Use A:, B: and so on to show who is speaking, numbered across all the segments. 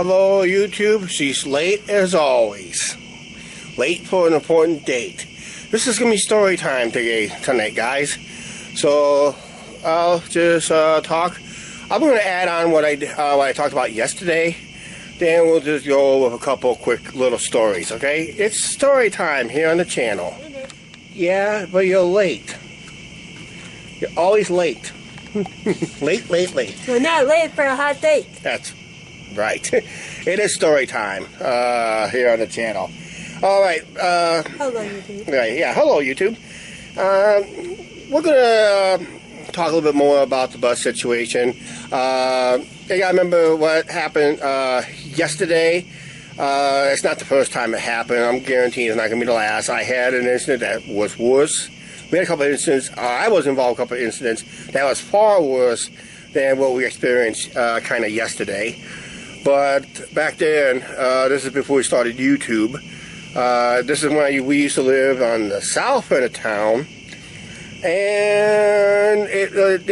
A: Hello, YouTube. She's late as always. Late for an important date. This is going to be story time tonight, guys. So, I'll just talk. I'm going to add on what I talked about yesterday. Then we'll just go with a couple quick little stories, okay? It's story time here on the channel. Yeah, but you're late. You're always late. late.
B: We're not late for a hot date.
A: That's right. It is story time here on the channel. All right.
B: Hello, YouTube.
A: Right, yeah, hello, YouTube. We're going to talk a little bit more about the bus situation. I remember what happened yesterday. It's not the first time it happened. I'm guaranteeing it's not going to be the last. I had an incident that was worse. We had a couple of incidents. I was involved in a couple of incidents that was far worse than what we experienced kind of yesterday. But back then, this is before we started YouTube. This is when we used to live on the south end of town, and it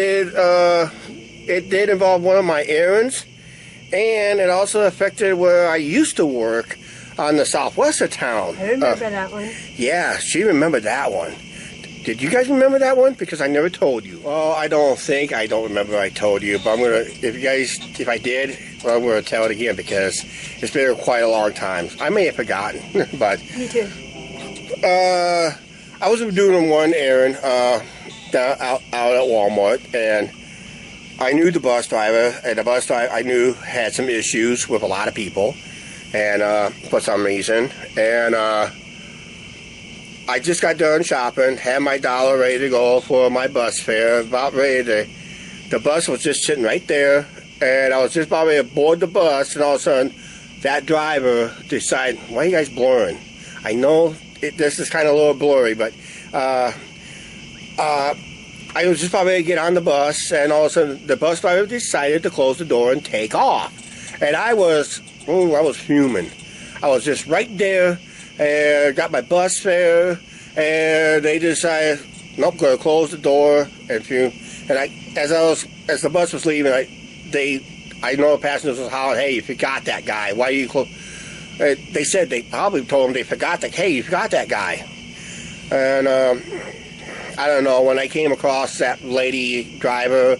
A: did involve one of my errands, and it also affected where I used to work on the southwest of town.
B: I remember that one.
A: Yeah, she remembered that one. Did you guys remember that one? Because I never told you. Oh, I don't remember I told you, but I'm gonna, if I did, well, I'm gonna tell it again because it's been quite a long time. I may have forgotten, but.
B: Me too.
A: I was doing one errand out at Walmart, and I knew the bus driver, and the bus driver I knew had some issues with a lot of people, and for some reason, and I just got done shopping, had my dollar ready to go for my bus fare, about ready to, the bus was just sitting right there, and I was just about ready to board the bus, and all of a sudden, that driver decided, why are you guys blurring? I know this is kind of a little blurry, but I was just about ready to get on the bus, and all of a sudden, the bus driver decided to close the door and take off. And I was fuming. I was just right there, and got my bus fare, and they decided, nope, gonna close the door and fume. And as the bus was leaving, I know the passengers was hollering, hey, you forgot that guy. Why are you close? They said they probably told him they forgot that. Hey, you forgot that guy. And I don't know. When I came across that lady driver,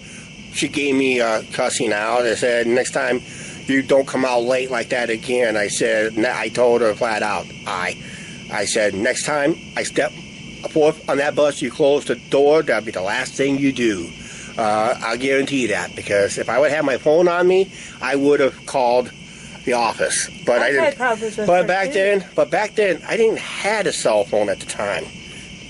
A: she gave me a cussing out. They said, next time you don't come out late like that again. I told her flat out. I said, next time I step forth on that bus, you close the door. That'll be the last thing you do. I'll guarantee that, because if I would have my phone on me, I would have called the office. But I didn't. But back then, I didn't have a cell phone at the time.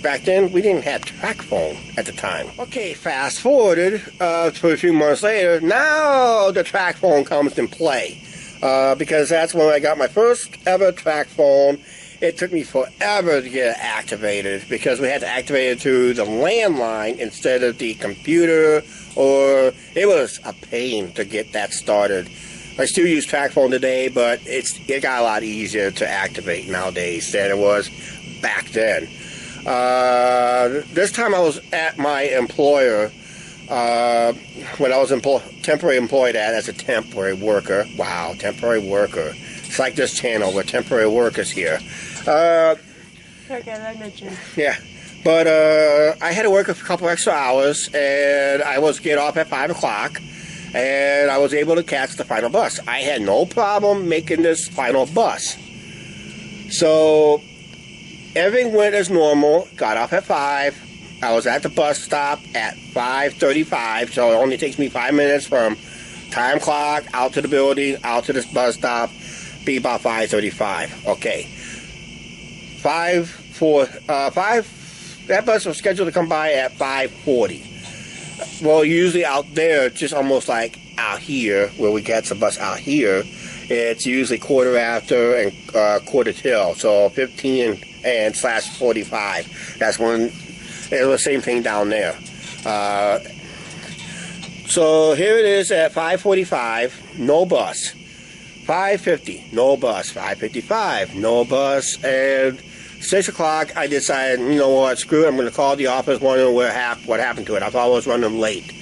A: Back then, we didn't have track phone at the time. Okay, fast forwarded for a few months later. Now the track phone comes in play, because that's when I got my first ever track phone. It took me forever to get it activated because we had to activate it through the landline instead of the computer, or it was a pain to get that started. I still use track phone today, but it got a lot easier to activate nowadays than it was back then. This time I was at my employer when I was temporary employed as a temporary worker. Wow, temporary worker. It's like this channel, we're temporary workers here.
B: Okay, I mentioned.
A: Yeah, but I had to work a couple extra hours, and I was get off at 5 o'clock, and I was able to catch the final bus. I had no problem making this final bus. So everything went as normal. Got off at 5. I was at the bus stop at 5:35, so it only takes me 5 minutes from time clock out to the building, out to the bus stop. Be about 5:35. Okay. 5. That bus was scheduled to come by at 5:40. Well, usually out there, just almost like out here, where we catch the bus out here, it's usually quarter after and quarter till. So 15 and /45. That's when it was the same thing down there. So here it is at 5:45, no bus. 5:50, no bus. 5:55, no bus. And 6 o'clock, I decided, you know what, screw it, I'm going to call the office, wondering what happened to it. I thought I was running late.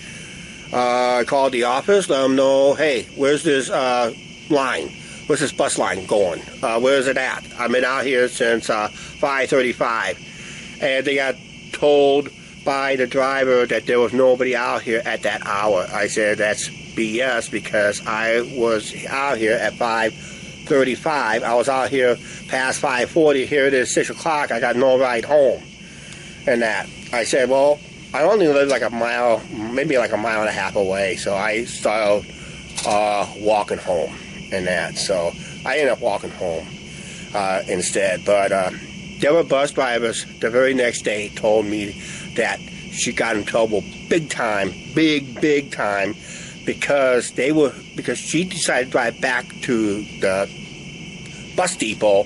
A: I called the office, let them know, hey, where's this line? where's this bus line going? Where is it at? I've been out here since 5:35, and they got told by the driver that there was nobody out here at that hour. I said that's BS because I was out here at 5:35. I was out here past 5:40. Here it is 6 o'clock. I got no ride home. And that. I said, well, I only live like a mile, maybe like a mile and a half away. So I started walking home and that. So I ended up walking home instead. But there were bus drivers the very next day told me that she got in trouble big time, big time, because she decided to drive back to the bus depot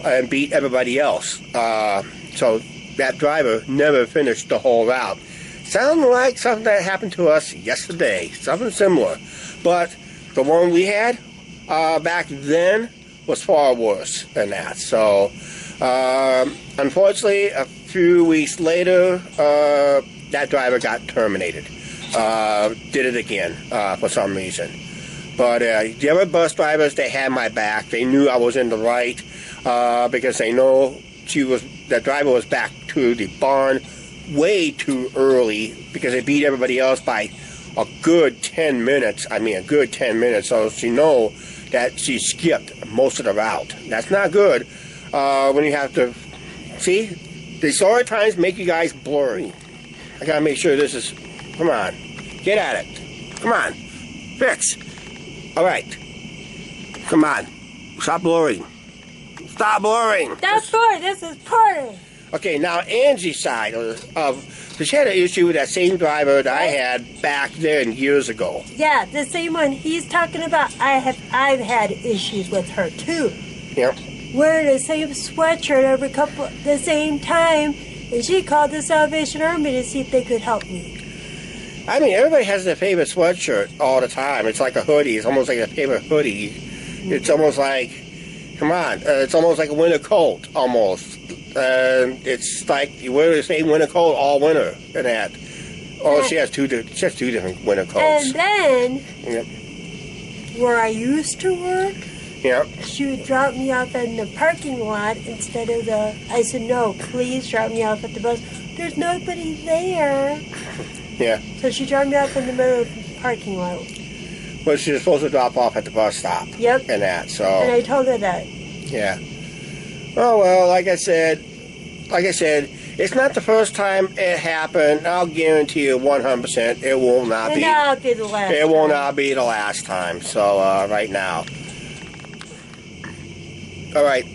A: and beat everybody else. So that driver never finished the whole route. Sounds like something that happened to us yesterday, something similar. But the one we had back then was far worse than that. So unfortunately, a few weeks later, that driver got terminated. Did it again for some reason. But the other bus drivers, they had my back. They knew I was in the right because they know the driver was back to the barn way too early because they beat everybody else by a good 10 minutes. I mean, a good 10 minutes. So she know that she skipped most of the route. That's not good. When you have to see, the slower times make you guys blurry. I gotta make sure this is. Come on, get at it. Come on, fix. All right, come on, stop blurring. Stop blurring.
B: That's blurry. This is blurry.
A: Okay, now Angie's side of she had an issue with that same driver that I had back then years ago.
B: Yeah, the same one he's talking about. I've had issues with her too.
A: Yep.
B: Wearing the same sweatshirt the same time, and she called the Salvation Army to see if they could help me.
A: I mean, everybody has their favorite sweatshirt all the time. It's like a hoodie. It's almost like a favorite hoodie. It's almost like, come on, it's almost like a winter coat, almost. It's like you wear the same winter coat all winter and that. Oh, she has two different winter coats.
B: And then,
A: yep.
B: Where I used to work,
A: yep.
B: She would drop me off in the parking lot instead of I said, no, please drop me off at the bus. There's nobody there.
A: Yeah.
B: So she dropped me off in the middle of the parking lot.
A: Well, she was supposed to drop off at the bus stop.
B: Yep.
A: And that, so.
B: And I told her that.
A: Yeah. Oh, well, like I said, it's not the first time it happened. I'll guarantee you 100% it will not be.
B: Not be the last
A: It will not be the last time. So, right now. All right.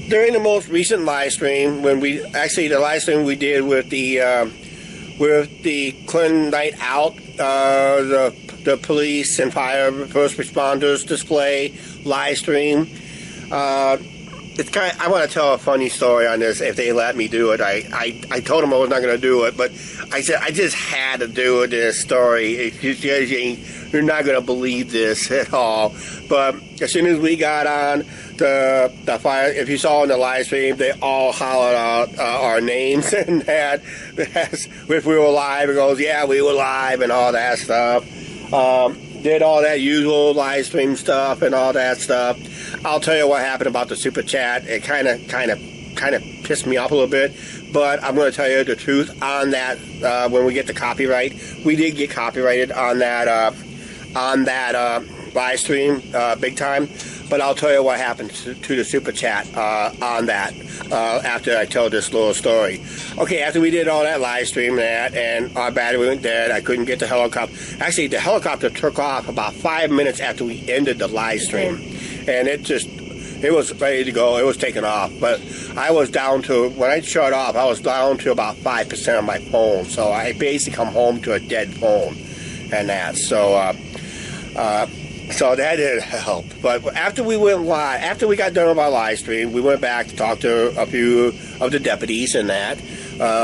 A: During the most recent live stream, the live stream we did with the Clinton Night Out, the police and fire first responders display live stream. I want to tell a funny story on this if they let me do it. I told them I was not going to do it, but I said I just had to do this story. You're not going to believe this at all. But as soon as we got on the fire, if you saw in the live stream, they all hollered out our names and that if we were live. It goes, yeah, we were live and all that stuff. Did all that usual live stream stuff and all that stuff. I'll tell you what happened about the super chat. It kind of pissed me off a little bit, but I'm going to tell you the truth on that. When we get the copyright, we did get copyrighted on that live stream big time. But I'll tell you what happened to the super chat on that after I tell this little story. Okay, after we did all that live stream and our battery went dead, I couldn't get the helicopter. Actually, the helicopter took off about 5 minutes after we ended the live stream. And it was ready to go. It was taking off. But I was down to, when I shut off, I was down to about 5% of my phone. So I basically come home to a dead phone and that. So that didn't help. But after we went live, after we got done with our live stream, we went back to talk to a few of the deputies and that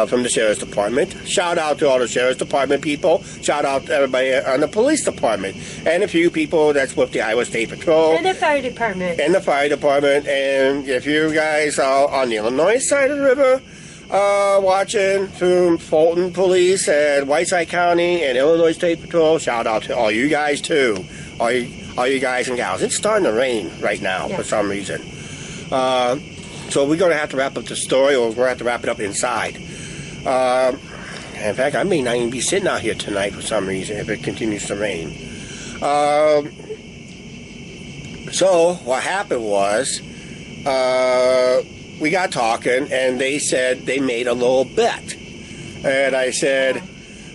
A: from the Sheriff's Department. Shout out to all the Sheriff's Department people. Shout out to everybody on the Police Department. And a few people that's with the Iowa State Patrol.
B: And the Fire Department.
A: And the Fire Department. And if you guys are on the Illinois side of the river, watching from Fulton Police and Whiteside County and Illinois State Patrol, shout out to all you guys too. all you guys and gals. It's starting to rain right now for some reason. So we're going to have to wrap up the story, or we're going to have to wrap it up inside. In fact, I may not even be sitting out here tonight for some reason if it continues to rain. So what happened was, we got talking, and they said they made a little bet. And I said,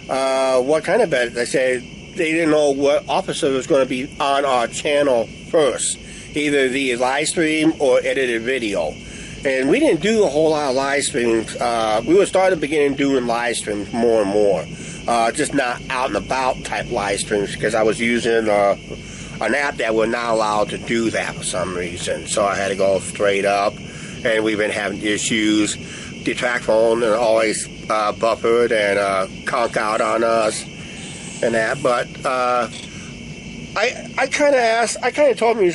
A: what kind of bet? They said they didn't know what officer was going to be on our channel first, either the live stream or edited video. And we didn't do a whole lot of live streams. We were starting to begin doing live streams more and more. Just not out and about type live streams, because I was using an app that we're not allowed to do that for some reason. So I had to go straight up, and we've been having issues. The track phone always buffered and conk out on us and that. But I kind of told him,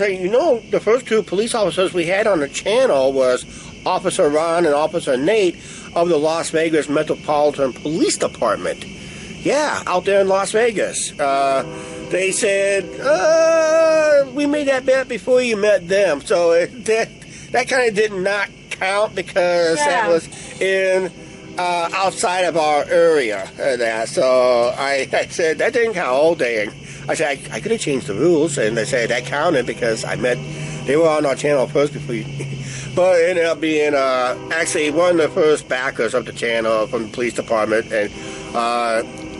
A: the first two police officers we had on the channel was Officer Ron and Officer Nate of the Las Vegas Metropolitan Police Department. Yeah, out there in Las Vegas. They said, we made that bet before you met them. So that kind of did not count, because that was in outside of our area. So I said, that didn't count. Oh, dang. I said, I could have changed the rules, and they said that counted because they were on our channel first before you. But it ended up being actually one of the first backers of the channel from the police department, and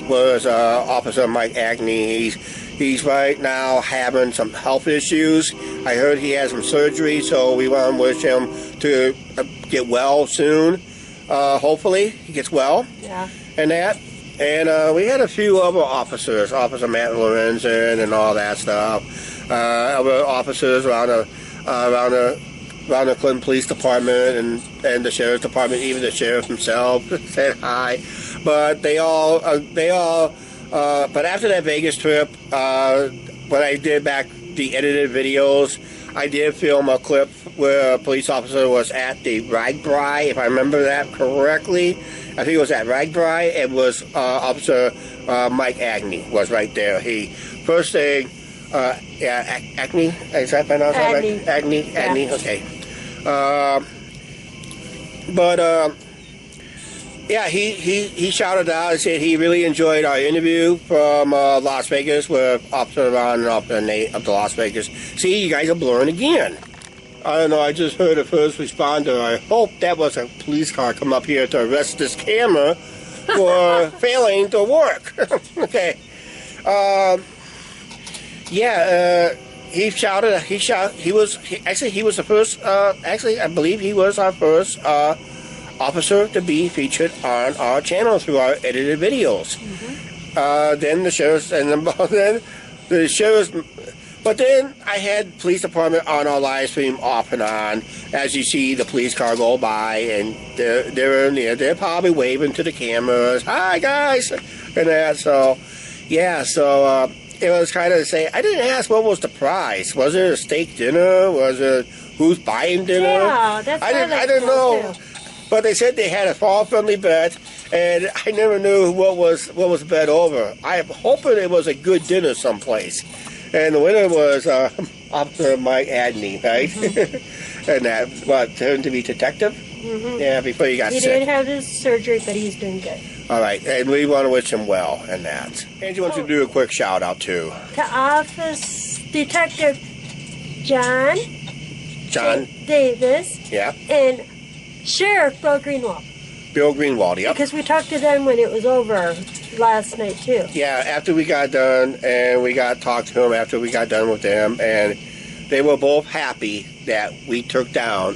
A: was Officer Mike Agnew. He's right now having some health issues. I heard he has some surgery, so we want to wish him to get well soon. Hopefully he gets well. Yeah. And that. And we had a few other officers, Officer Matt Lorenzen and all that stuff. Other officers around the Clinton Police Department and the Sheriff's Department, even the Sheriff himself said hi. But they all, but after that Vegas trip, when I did back the edited videos, I did film a clip where a police officer was at the Ragbri, if I remember that correctly. I think it was at Ragbri. It was Officer Mike Agnew was right there. First thing, Agnew, is that pronounced right? Agnew, okay. Yeah, he shouted out and said he really enjoyed our interview from Las Vegas with Officer Ron and Officer Nate of the Las Vegas. See, you guys are blurring again. I don't know, I just heard a first responder. I hope that was a police car come up here to arrest this camera for failing to work. Okay. He shouted, he was the first, I believe he was our first officer to be featured on our channel through our edited videos. Then the sheriff's, and then the sheriff's, but then I had police department on our live stream off and on. As you see the police car go by, and they're in there, they're probably waving to the cameras, hi guys, and that. So yeah, so it was kind of to say, I didn't ask what was the prize. Was it a steak dinner? Was it who's buying dinner?
B: Yeah, that's
A: I didn't know. Too. But they said they had a fall-friendly bet, and I never knew what was bet over. I'm hoping it was a good dinner someplace. And the winner was Officer Mike Agnew, right? And that, turned to be detective? Yeah, before he got sick.
B: He did have his surgery, but he's doing good.
A: All right, and we want to wish him well and that. Angie wants to do a quick shout-out, too.
B: To Office Detective John Davis.
A: Yeah.
B: And Sheriff Bill Greenwald.
A: Bill Greenwald, yep.
B: Because we talked to them when it was over last night, too. Yeah,
A: after we got done, and we got talked to them after we got done with them, and they were both happy that we took down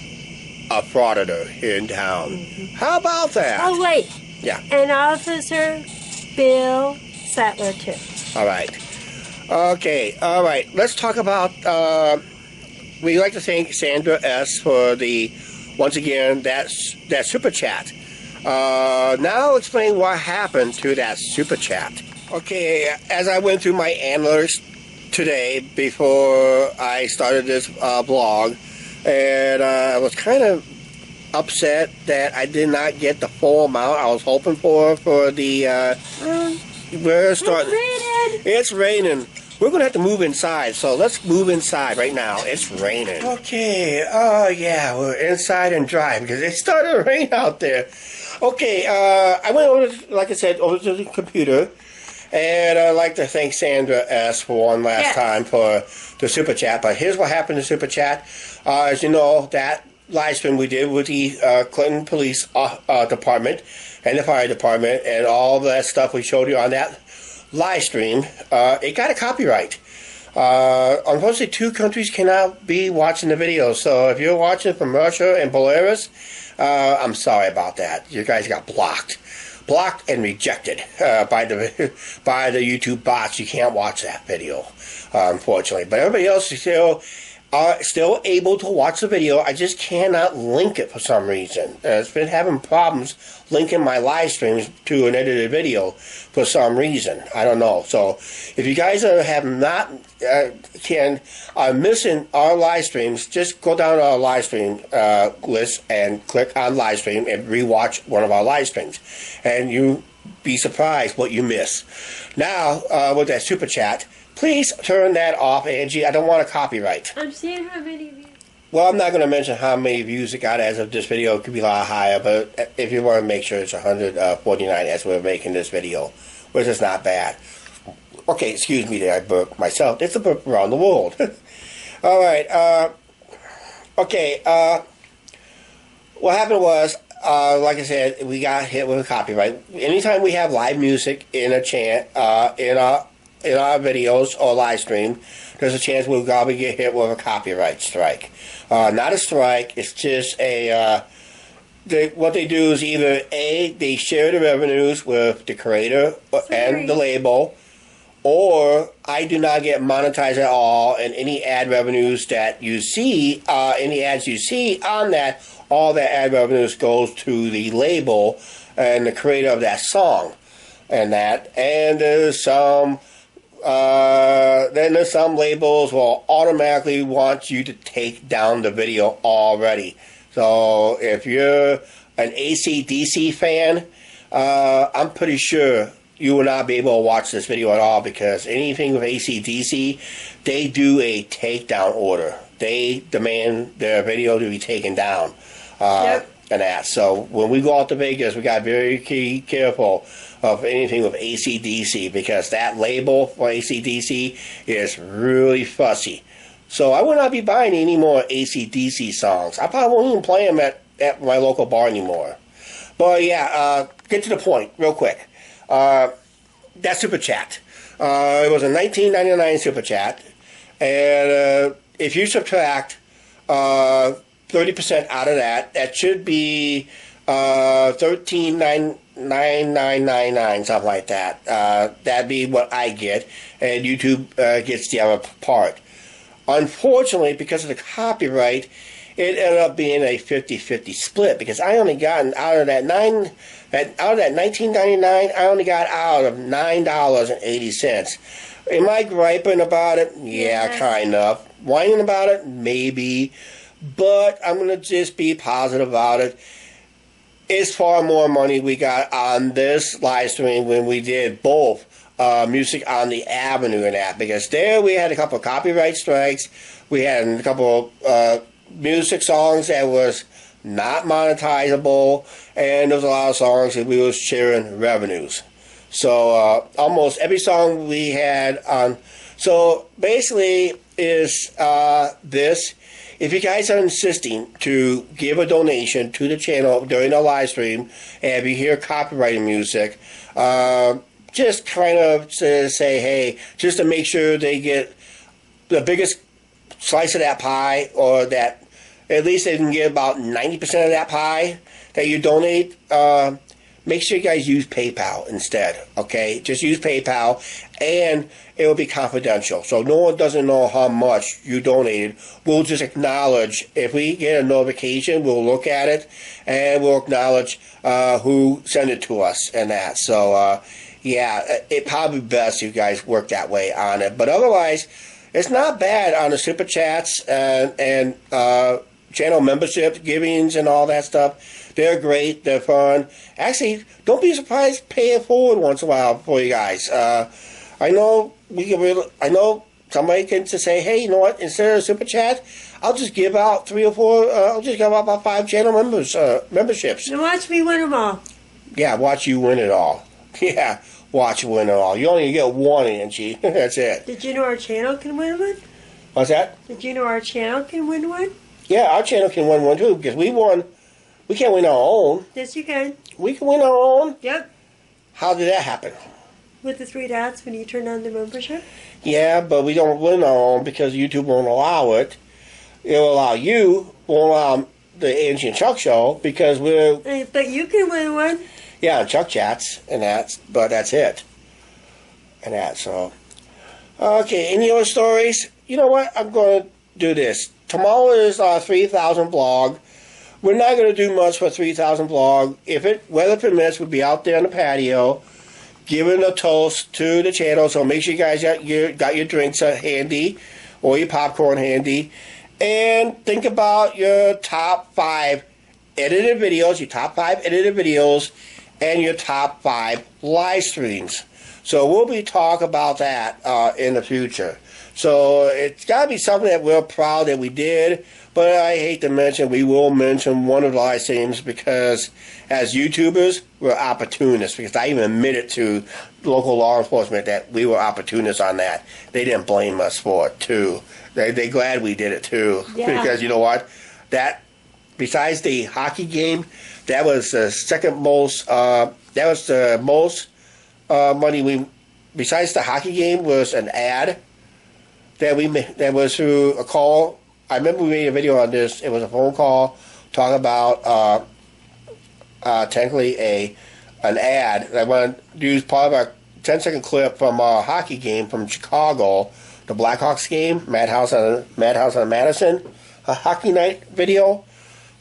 A: a frauditor here in town. How about that?
B: Oh, wait.
A: Yeah.
B: And Officer Bill Sattler, too.
A: All right. Okay, all right. Let's talk about, we'd like to thank Sandra S. for once again, that super chat. Now explain what happened to that super chat. Okay, as I went through my analytics today before I started this blog, and I was kind of upset that I did not get the full amount I was hoping for the. It's raining. we're going to have to move inside. So let's move inside right now. It's raining. Okay, yeah, we're inside and dry because it started to rain out there. Okay, I went over, like I said, over to the computer. And I'd like to thank Sandra S. for one last time for the Super Chat. But here's what happened in Super Chat. As you know, that live stream we did with the Clinton Police Department and the Fire Department and all that stuff we showed you on that live stream, it got a copyright. Unfortunately, 2 countries cannot be watching the video. So if you're watching from Russia and Belarus, I'm sorry about that. You guys got blocked and rejected by the YouTube bots. You can't watch that video, unfortunately. But everybody else is still able to watch the video. I just cannot link it for some reason. It's been having problems linking my live streams to an edited video for some reason. I don't know. So if you guys have not are missing our live streams, just go down to our live stream list and click on live stream and rewatch one of our live streams, and you be surprised what you miss. Now with that super chat, please turn that off, Angie. I don't want a copyright.
B: I'm seeing how many views.
A: Well, I'm not going to mention how many views it got as of this video. It could be a lot higher, but if you want to make sure it's 149 as we're making this video, which is not bad. Okay, excuse me that I burped myself. It's a burp around the world. All right. Okay. What happened was, like I said, we got hit with a copyright. Anytime we have live music in a chant, in our videos or live stream, there's a chance we'll probably get hit with a copyright strike. Not a strike. It's just a. What they do is either A, they share the revenues with the creator and the label, or I do not get monetized at all, and any ad revenues that you see, any ads you see on that, all that ad revenues goes to the label and the creator of that song, and that. And there's some labels will automatically want you to take down the video already. So if you're an AC/DC fan, I'm pretty sure you will not be able to watch this video at all, because anything with AC/DC, they do a takedown order. They demand their video to be taken down. And that. So when we go out to Vegas, we got to be very careful of anything with AC/DC, because that label for AC/DC is really fussy. So I will not be buying any more AC/DC songs. I probably won't even play them at my local bar anymore. But yeah, get to the point real quick. That super chat. It was a $19.99 super chat, and if you subtract 30% out of that, that should be $13.999, something like that. That'd be what I get, and YouTube gets the other part. Unfortunately, because of the copyright, it ended up being a 50-50 split, because I only got out of that $19.99, I only got out of $9.80. Am I griping about it? Yeah, kind of. Whining about it? Maybe. But I'm going to just be positive about it. It's far more money we got on this live stream when we did both Music on the Avenue and that, because there we had a couple of copyright strikes. We had a couple of music songs that was not monetizable, and there was a lot of songs that we was sharing revenues. So almost every song we had on. So basically is this. If you guys are insisting to give a donation to the channel during the live stream, and if you hear copyrighted music, just kind of to say, hey, just to make sure they get the biggest slice of that pie, or that at least they can get about 90% of that pie that you donate, make sure you guys use PayPal instead, okay? Just use PayPal, and it will be confidential. So no one doesn't know how much you donated. We'll just acknowledge. If we get a notification, we'll look at it, and we'll acknowledge who sent it to us and that. So, yeah, it probably best you guys work that way on it. But otherwise, it's not bad on the super chats and channel membership givings and all that stuff. They're great. They're fun. Actually, don't be surprised. Pay it forward once in a while for you guys. I know we can. I know somebody can just say, "Hey, you know what? Instead of super chat, I'll just give out 3 or 4. I'll just give out about 5 channel memberships."
B: Now watch me win them all.
A: Yeah, watch you win it all. Yeah, watch you win it all. You only get one, Angie. That's it.
B: Did you know our channel can win one?
A: What's that?
B: Did you know our channel can win one?
A: Yeah, our channel can win one too because we won. We can't win our own.
B: Yes, you can.
A: We can win our own.
B: Yep.
A: How did that happen?
B: With the 3 dots when you turn on the membership?
A: Yeah, but we don't win our own because YouTube won't allow it. It'll allow you, won't allow the Angie and Chuck show because we're...
B: But you can win one.
A: Yeah, Chuck chats and that, but that's it. And that, so... Okay, any other stories? You know what? I'm going to do this. Tomorrow is our 3,000 vlog. We're not going to do much for 3,000 vlog. If it weather permits, we'll be out there on the patio giving a toast to the channel. So make sure you guys got your drinks handy or your popcorn handy. And think about your top 5 edited videos, your top 5 edited videos, and your top 5 live streams. So we'll be talking about that in the future. So it's got to be something that we're proud that we did. But I hate to mention, we will mention one of the live streams because as YouTubers, we're opportunists. Because I even admitted to local law enforcement that we were opportunists on that. They didn't blame us for it too. They're glad we did it too.
B: Yeah.
A: Because you know what? That, besides the hockey game, that was the second most, that was the most money we, besides the hockey game, was an ad that we made, that was through a call. I remember we made a video on this. It was a phone call talking about technically an ad. I want to use part of a 10-second clip from a hockey game from Chicago, the Blackhawks game, Madhouse on Madison, a hockey night video.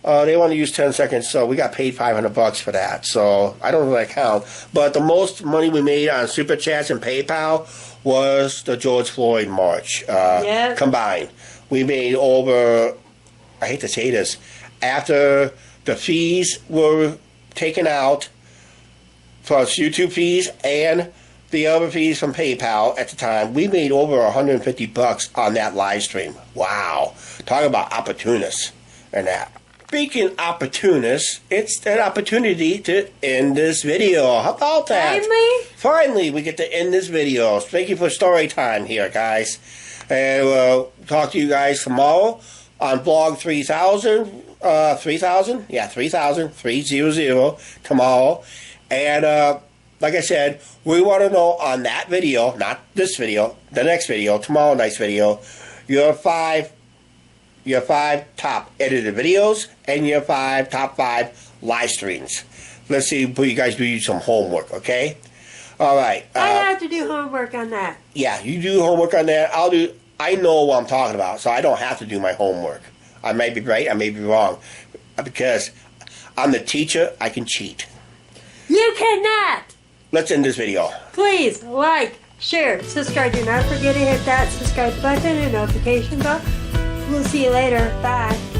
A: They want to use 10 seconds, so we got paid $500 for that. So I don't know if that count. But the most money we made on Super Chats and PayPal was the George Floyd March combined. We made over, I hate to say this, after the fees were taken out, plus YouTube fees and the other fees from PayPal at the time, we made over $150 on that live stream. Wow. Talk about opportunists and that. Speaking opportunists, it's an opportunity to end this video. How about that? Finally, we get to end this video. Thank you for story time here, guys. And we'll talk to you guys tomorrow on vlog 3,000. 3,000? Yeah, 3,000. 300 tomorrow. And like I said, we want to know on that video, not this video, the next video, tomorrow night's video, your 5 top edited videos and your top 5 live streams. Let's see, you guys do some homework, okay? All right.
B: I have to do homework on that.
A: Yeah, you do homework on that. I know what I'm talking about, so I don't have to do my homework. I may be right, I may be wrong, because I'm the teacher. I can cheat.
B: You cannot.
A: Let's end this video.
B: Please like, share, subscribe. Do not forget to hit that subscribe button and notification bell. We'll see you later. Bye.